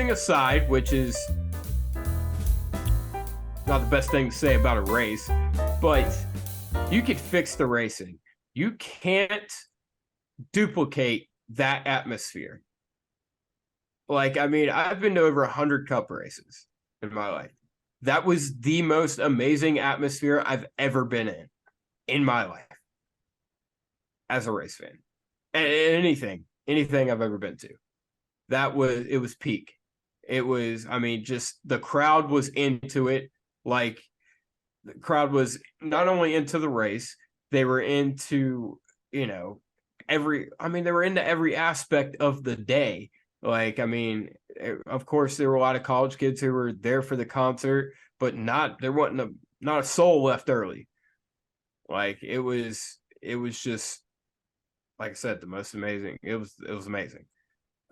racing aside, which is not the best thing to say about a race, but you could fix the racing. You can't duplicate that atmosphere. Like, I mean, I've been to over 100 Cup races in my life. That was the most amazing atmosphere I've ever been in my life as a race fan. And anything I've ever been to. It was peak. It was, I mean, just the crowd was into it. Like, the crowd was not only into the race, they were into, they were into every aspect of the day. Like, I mean, of course, there were a lot of college kids who were there for the concert, but there wasn't not a soul left early. Like, it was just, like I said, the most amazing. It was amazing.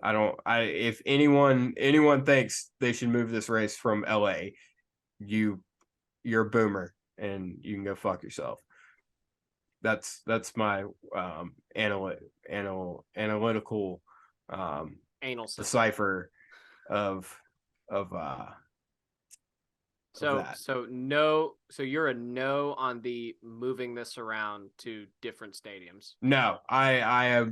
If anyone thinks they should move this race from LA, you're a boomer and you can go fuck yourself. That's my analytical anal decipher of so you're a no on the moving this around to different stadiums. No, I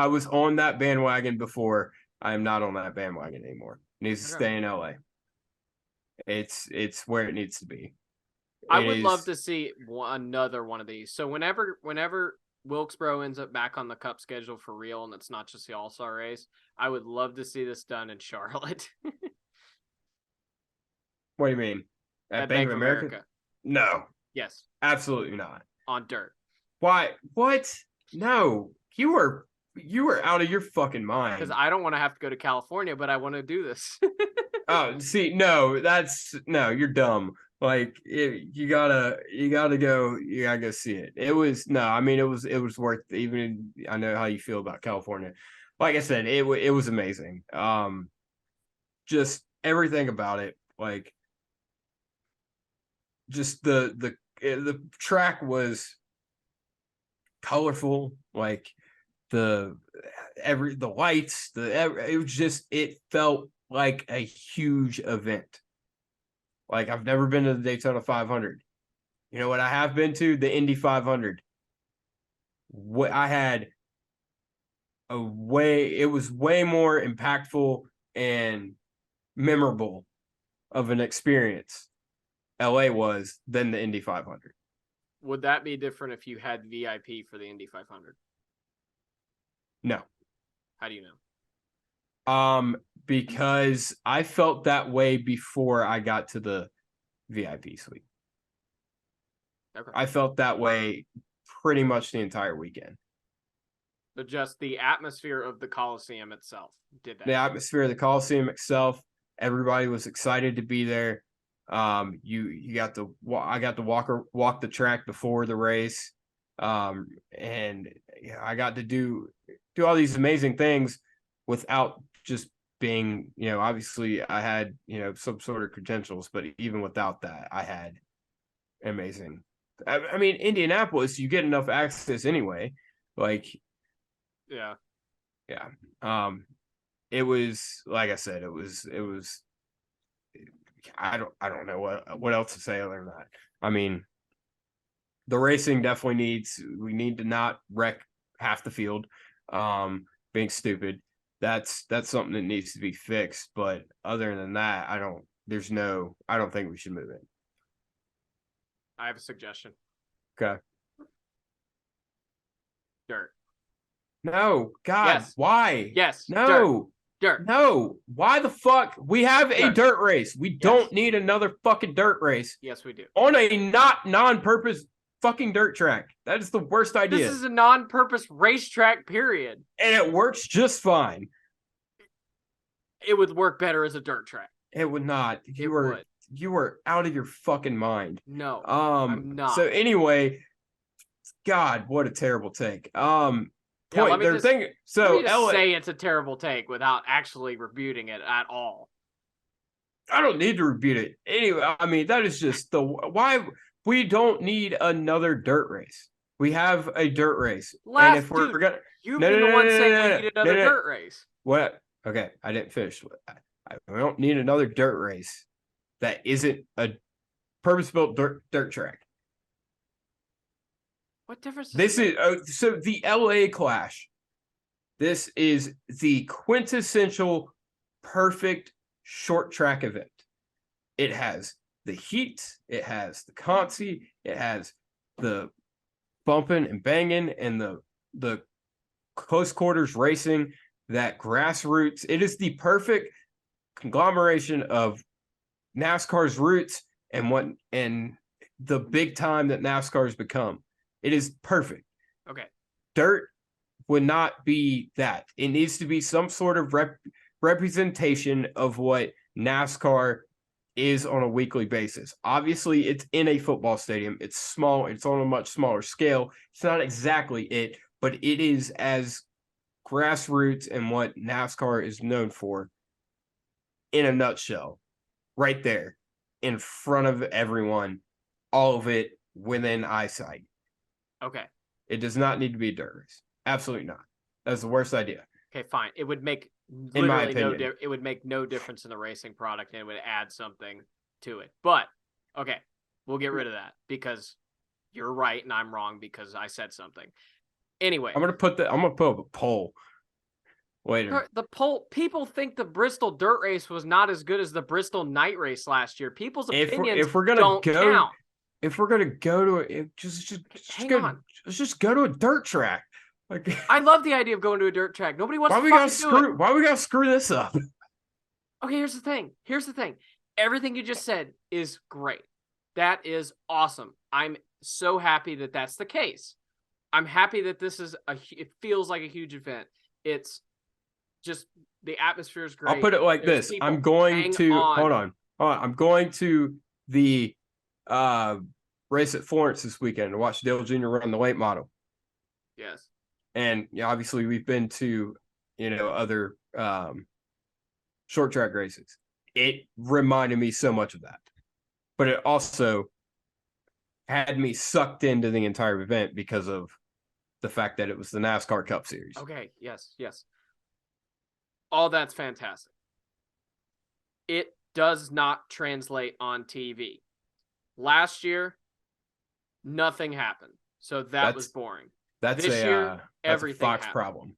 was on that bandwagon before. I am not on that bandwagon anymore. It needs to stay in LA. It's where it needs to be. I would love to see another one of these. So whenever Wilkesboro ends up back on the Cup schedule for real, and it's not just the All-Star race, I would love to see this done in Charlotte. What do you mean? At Bank of America? No. Yes. Absolutely not. On dirt. Why? What? No. You were out of your fucking mind. Because I don't want to have to go to California, but I want to do this. Oh, see, no, you're dumb. Like, you gotta go see it. It was worth it. Even I know how you feel about California. Like I said, it was amazing. Just everything about it, like, just the track was colorful, like the lights, it felt like a huge event. Like, I've never been to the Daytona 500. You know what I have been to? The Indy 500. What I had it was way more impactful and memorable of an experience LA was than the Indy 500. Would that be different if you had VIP for the Indy 500? No. How do you know? Because I felt that way before I got to the VIP suite. Okay. I felt that way pretty much the entire weekend. But just the atmosphere of the Coliseum itself did that. The atmosphere of the Coliseum itself, everybody was excited to be there. I got to walk the track before the race. And I got to do all these amazing things without just being, obviously I had, some sort of credentials, but even without that, I had amazing. I mean, Indianapolis, you get enough access anyway. Like, yeah. It was, like I said, it was. I don't know what else to say other than that. I mean, the racing definitely we need to not wreck half the field. Being stupid. That's something that needs to be fixed. But other than that, I don't think we should move it. I have a suggestion. Okay. Dirt. No, God, yes. Why? Yes. No. Dirt. No. Why the fuck? We have a dirt race. We don't need another fucking dirt race. Yes, we do. On a non-purpose fucking dirt track. That is the worst idea. This is a non-purpose racetrack, period. And it works just fine. It would work better as a dirt track. It would not. You were out of your fucking mind. No, I'm not. So anyway, God, what a terrible take. Let me say it's a terrible take without actually rebuting it at all. I don't need to rebut it. Anyway, I mean, that is just why we don't need another dirt race. We have a dirt race. You've been the one saying we need another dirt race. What? Okay, I didn't finish. I don't need another dirt race that isn't a purpose-built dirt track. What difference does This it make? is so the LA Clash. This is the quintessential perfect short track event. It has the heat, it has the concy, it has the bumping and banging and the close quarters racing, that grassroots. It is the perfect conglomeration of NASCAR's roots and the big time that NASCAR has become. It is perfect. Okay. Dirt would not be that. It needs to be some sort of representation of what NASCAR is on a weekly basis. Obviously, it's in a football stadium. It's small. It's on a much smaller scale. It's not exactly it, but it is as grassroots and what NASCAR is known for in a nutshell. Right there in front of everyone, all of it within eyesight. Okay. It does not need to be a dirt race. Absolutely not. That's the worst idea. Okay, fine. It would make in my literally opinion. it would make no difference in the racing product, and it would add something to it. But okay, we'll get rid of that because you're right and I'm wrong because I said something. Anyway, I'm gonna put up a poll later. the poll, people think the Bristol dirt race was not as good as the Bristol night race last year. People's opinions If we're gonna don't count. If we're gonna go to it, let's just go to a dirt track. Like, I love the idea of going to a dirt track. Nobody wants to fucking do it. Why we gotta screw this up? Okay, here's the thing. Everything you just said is great. That is awesome. I'm so happy that that's the case. I'm happy that this is it feels like a huge event. It's just the atmosphere is great. I'll put it like this. I'm going to hold on. I'm going to the race at Florence this weekend to watch Dale Jr. run the late model. Yes. And obviously we've been to, other short track races. It reminded me so much of that. But it also had me sucked into the entire event because of the fact that it was the NASCAR Cup Series. Okay, yes. All that's fantastic. It does not translate on TV. Last year, nothing happened. So that was boring. This year, everything a Fox problem.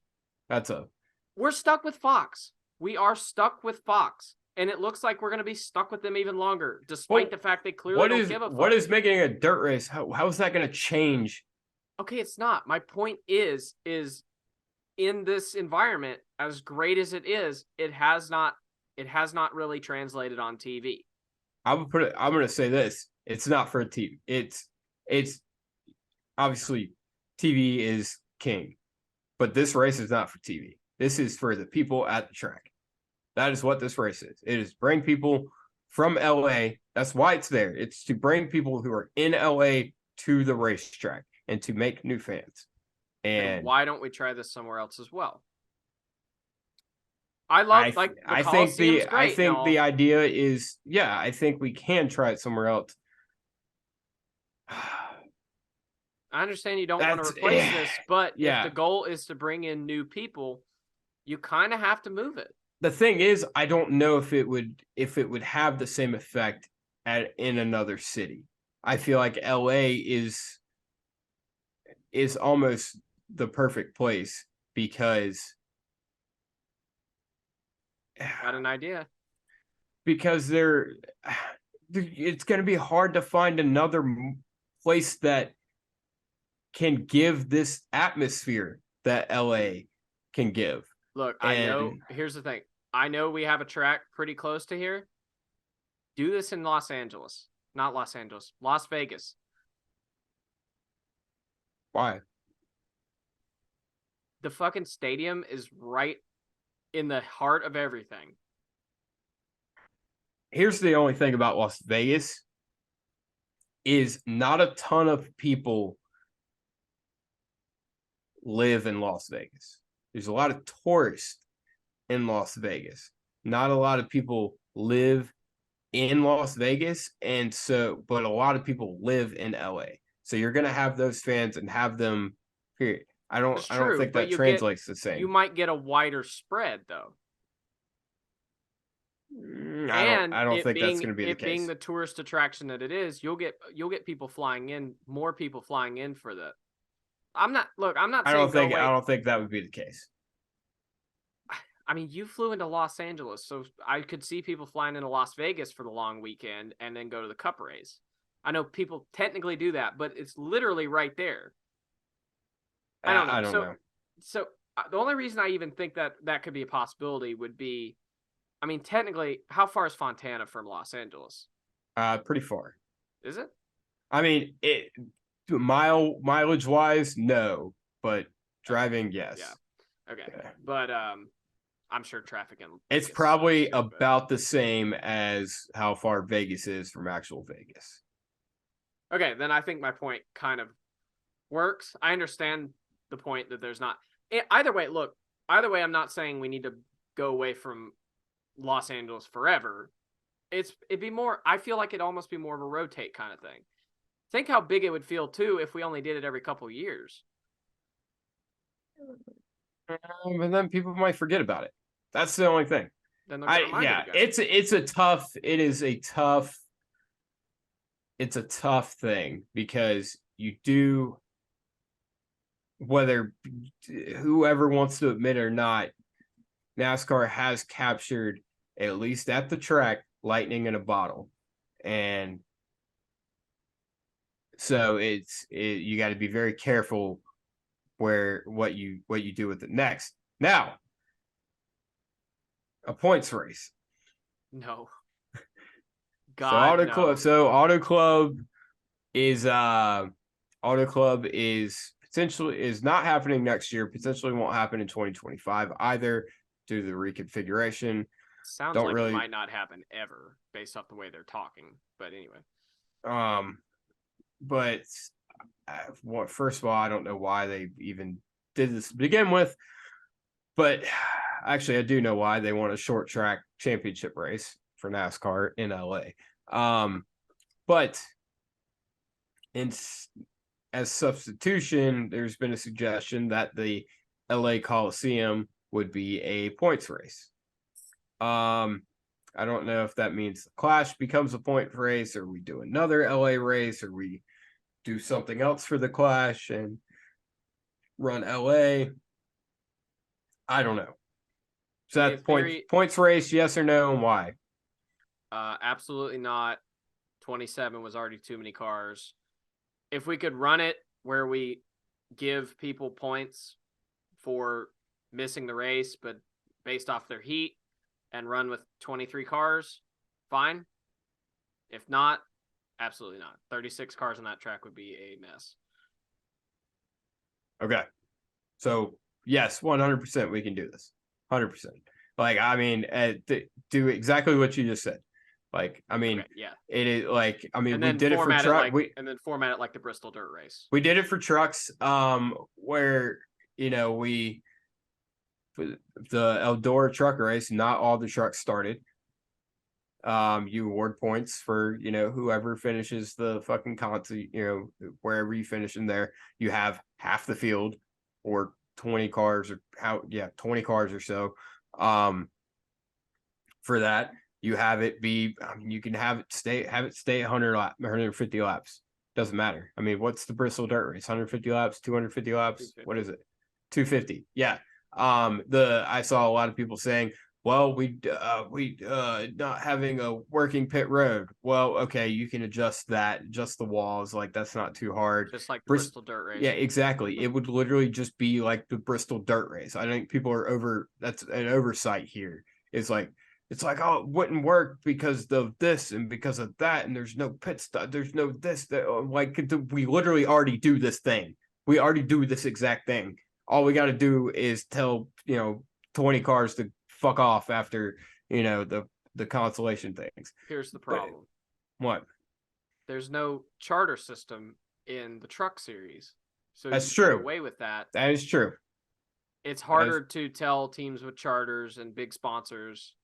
We're stuck with Fox. We are stuck with Fox. And it looks like we're going to be stuck with them even longer, despite the fact they clearly don't give a fuck. What is making a dirt race? How is that going to change? Okay, it's not. My point is in this environment, as great as it is, it has not really translated on TV. I'm going to say this. It's not for TV. It's obviously TV is king, but this race is not for TV. This is for the people at the track. That is what this race is. It is bring people from LA. That's why it's there. It's to bring people who are in LA to the racetrack and to make new fans. And why don't we try this somewhere else as well? I think the idea is, I think we can try it somewhere else. I understand you don't want to replace this, but if the goal is to bring in new people, you kind of have to move it. The thing is, I don't know if it would have the same effect in another city. I feel like LA is almost the perfect place because got an idea. Because it's going to be hard to find another place that can give this atmosphere that LA can give. Look, I know. Here's the thing. I know we have a track pretty close to here. Do this in Los Angeles. Not Los Angeles. Las Vegas. Why? The fucking stadium is right in the heart of everything. Here's the only thing about Las Vegas is not a ton of people live in Las Vegas. There's a lot of tourists in Las Vegas. Not a lot of people live in Las Vegas, but a lot of people live in LA. So you're gonna have those fans and have them here. I don't think that translates the same. You might get a wider spread though. And I don't it think that's being going to be the it being case. the tourist attraction that it is, you'll get people flying in, more people flying in for that. I'm not saying go away. I don't think that would be the case. I mean, you flew into Los Angeles, so I could see people flying into Las Vegas for the long weekend and then go to the Cup race. I know people technically do that, but it's literally right there. I don't know. I don't know. So the only reason I even think that that could be a possibility would be, I mean, technically, how far is Fontana from Los Angeles? Pretty far. Is it? I mean, it mileage wise, no, but driving, yes. Yeah. Okay. Yeah. But I'm sure traffic in It's Vegas probably sucks too, about the same as how far Vegas is from actual Vegas. okay, then I think my point kind of works. I understand the point that there's not either way. Look, either way, I'm not saying we need to go away from Los Angeles forever. It'd be more. I feel like it'd almost be more of a rotate kind of thing. Think how big it would feel too if we only did it every couple years. And then people might forget about it. That's the only thing. Then they'll get reminded again. It's a tough thing because you do, whether whoever wants to admit it or not, NASCAR has captured, at least at the track, lightning in a bottle. And so you got to be very careful what you do with it next. Now, a points race. No. God, no. Auto Club is potentially is not happening next year, potentially won't happen in 2025 either due to the reconfiguration. Sounds like it might not happen ever based off the way they're talking. But anyway. But first of all, I don't know why they even did this to begin with. But actually, I do know why. They want a short track championship race for NASCAR in LA. But as substitution, there's been a suggestion that the LA Coliseum would be a points race. I don't know if that means the Clash becomes a point race, or we do another LA race, or we do something else for the Clash and run LA. I don't know. So that points race, yes or no, and why? Absolutely not. 27 was already too many cars. If we could run it where we give people points for missing the race, but based off their heat, and run with 23 cars, fine. If not, absolutely not. 36 cars on that track would be a mess. Okay. So, yes, 100% we can do this. 100%. Like, I mean, do exactly what you just said. Like, I mean, okay, yeah, it is like, I mean, we did it for truck, and then format it like the Bristol Dirt Race. We did it for trucks, where the Eldora truck race, not all the trucks started. You award points for whoever finishes the fucking concert, wherever you finish in there. You have half the field, or 20 cars, or 20 cars or so. For that, you have it be. You can have it stay 150 laps. Doesn't matter. I mean, what's the Bristol Dirt Race? 150 laps, 250 laps. What is it? 250. Yeah. I saw a lot of people saying, well, we not having a working pit road. Well, okay, you can adjust the walls. Like, that's not too hard. Just like the Bristol Dirt Race. Yeah, exactly. It would literally just be like the Bristol Dirt Race. I think people are that's an oversight here. It's like, oh, it wouldn't work because of this and because of that, and there's no pit stop, there's no this, that. Like, we literally already do this thing. We already do this exact thing. All we got to do is tell 20 cars to fuck off after the consolation things. Here's the problem. What? There's no charter system in the truck series, so that's you true. get away with that. That is true. It's harder to tell teams with charters and big sponsors,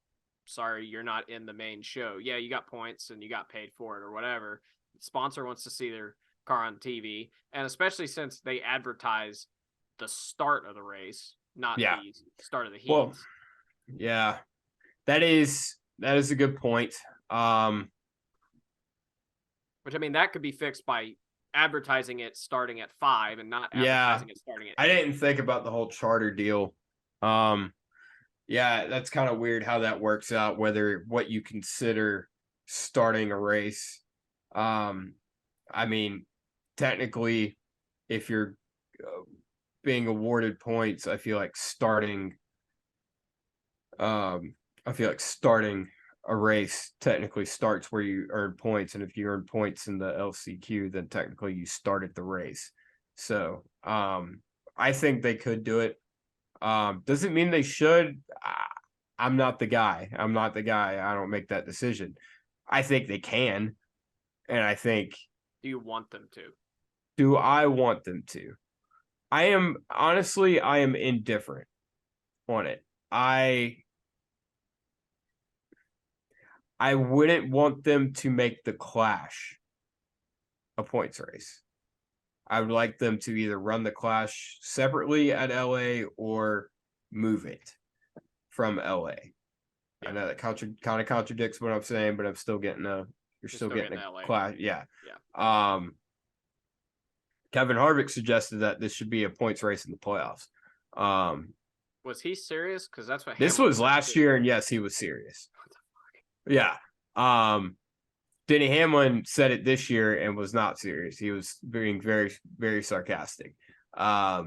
sorry, you're not in the main show. Yeah, you got points and you got paid for it or whatever. The sponsor wants to see their car on TV, and especially since they advertise the start of the race, not the start of the heat. Well, yeah, that is That is a good point. Which, I mean, that could be fixed by advertising it starting at 5 and not Yeah, advertising it starting at I 8. didn't think about the whole charter deal. Yeah, that's kind of weird how that works out, whether what you consider starting a race. I mean, technically, if you're being awarded points, I feel like starting a race technically starts where you earn points, and if you earn points in the LCQ, then technically you started the race. So, I think they could do it. Doesn't mean they should. I'm not the guy. I don't make that decision. I think they can, and I think. Do you want them to? Do I want them to? I am indifferent on it. I wouldn't want them to make the Clash a points race. I would like them to either run the Clash separately at LA or move it from LA. I know that kind of contradicts what I'm saying, but I'm still getting you're still getting a LA. Clash. Yeah. Yeah. Kevin Harvick suggested that this should be a points race in the playoffs. Was he serious? Because that's what This Hamilton was last did. year, and yes, he was serious. What the fuck? Yeah. Denny Hamlin said it this year and was not serious. He was being very, very sarcastic. I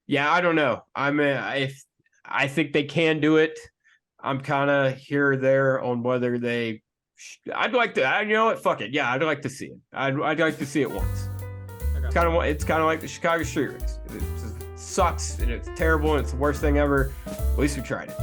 don't know. I think they can do it. I'm kind of here or there on whether they. I'd like to. You know what? Fuck it. Yeah, I'd like to see it. I'd like to see it once. Okay. It's kind of like the Chicago Street Race. It just sucks and it's terrible and it's the worst thing ever. At least we tried it.